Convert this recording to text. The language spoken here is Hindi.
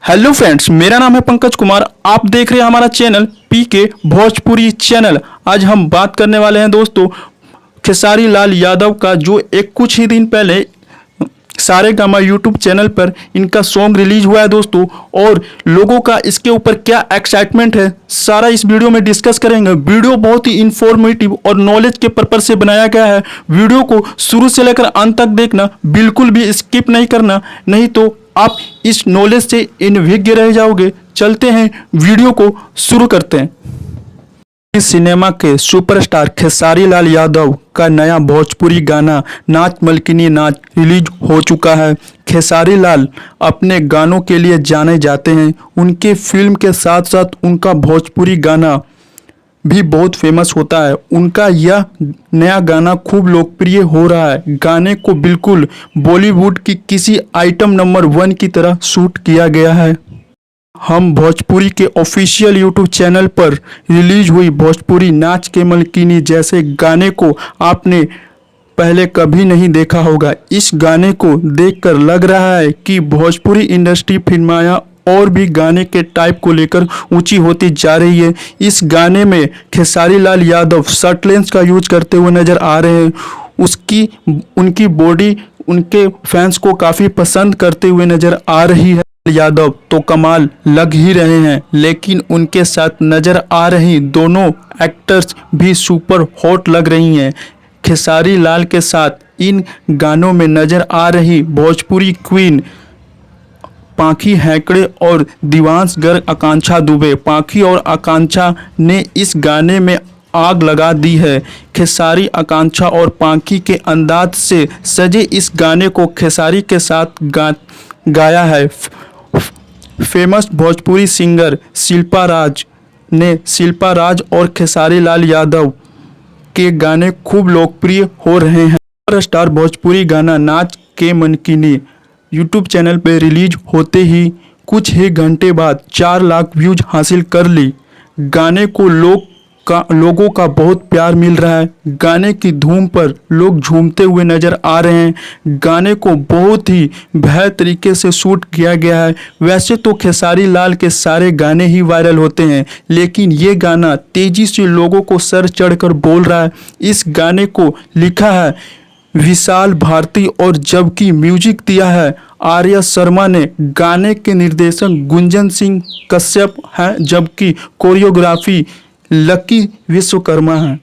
हेलो फ्रेंड्स, मेरा नाम है पंकज कुमार। आप देख रहे हैं हमारा चैनल पीके भोजपुरी चैनल। आज हम बात करने वाले हैं दोस्तों खेसारी लाल यादव का, जो कुछ ही दिन पहले सारेगामा यूट्यूब चैनल पर इनका सॉन्ग रिलीज हुआ है दोस्तों। और लोगों का इसके ऊपर क्या एक्साइटमेंट है, सारा इस वीडियो में डिस्कस करेंगे। वीडियो बहुत ही इंफॉर्मेटिव और नॉलेज के पर्पज से बनाया गया है। वीडियो को शुरू से लेकर अंत तक देखना, बिल्कुल भी स्किप नहीं करना, नहीं तो आप इस नॉलेज से अनभिज्ञ रह जाओगे। चलते हैं, वीडियो को शुरू करते हैं। सिनेमा के सुपरस्टार खेसारी लाल यादव का नया भोजपुरी गाना नाच मलकिनी नाच रिलीज हो चुका है। खेसारी लाल अपने गानों के लिए जाने जाते हैं। उनके फिल्म के साथ साथ उनका भोजपुरी गाना भी बहुत फेमस होता है। उनका यह नया गाना खूब लोकप्रिय हो रहा है। गाने को बिल्कुल बॉलीवुड की किसी आइटम नंबर 1 की तरह शूट किया गया है। हम भोजपुरी के ऑफिशियल यूट्यूब चैनल पर रिलीज हुई भोजपुरी नाच के मलकिनी जैसे गाने को आपने पहले कभी नहीं देखा होगा। इस गाने को देखकर लग रहा है कि भोजपुरी इंडस्ट्री फिल्माया और भी गाने के टाइप को लेकर ऊंची होती जा रही है। इस गाने में खेसारी लाल यादव शर्ट लेंस का यूज करते हुए नजर आ रहे हैं। उनकी बॉडी उनके फैंस को काफ़ी पसंद करते हुए नजर आ रही है। यादव तो कमाल लग ही रहे हैं, लेकिन उनके साथ नजर आ रही दोनों एक्टर्स भी सुपर हॉट लग रही हैं। खेसारी लाल के साथ इन गानों में नजर आ रही भोजपुरी क्वीन पाखी हैकड़े और दिवांश गर्ग आकांक्षा दुबे। पाखी और आकांक्षा ने इस गाने में आग लगा दी है। खेसारी, आकांक्षा और पाखी के अंदाज से सजे इस गाने को खेसारी के साथ गाया है। फेमस भोजपुरी सिंगर शिल्पा राज और खेसारी लाल यादव के गाने खूब लोकप्रिय हो रहे हैं। सुपरस्टार भोजपुरी गाना नाच के मलकिनी यूट्यूब चैनल पर रिलीज होते ही कुछ ही घंटे बाद 4 लाख व्यूज हासिल कर ली। गाने को लोगों का बहुत प्यार मिल रहा है। गाने की धूम पर लोग झूमते हुए नजर आ रहे हैं। गाने को बहुत ही बेहतर तरीके से शूट किया गया है। वैसे तो खेसारी लाल के सारे गाने ही वायरल होते हैं, लेकिन ये गाना तेजी से लोगों को सर चढ़कर बोल रहा है। इस गाने को लिखा है विशाल भारती और जबकि म्यूजिक दिया है आर्या शर्मा ने। गाने के निर्देशक गुंजन सिंह कश्यप हैं, जबकि कोरियोग्राफी लकी विश्वकर्मा है।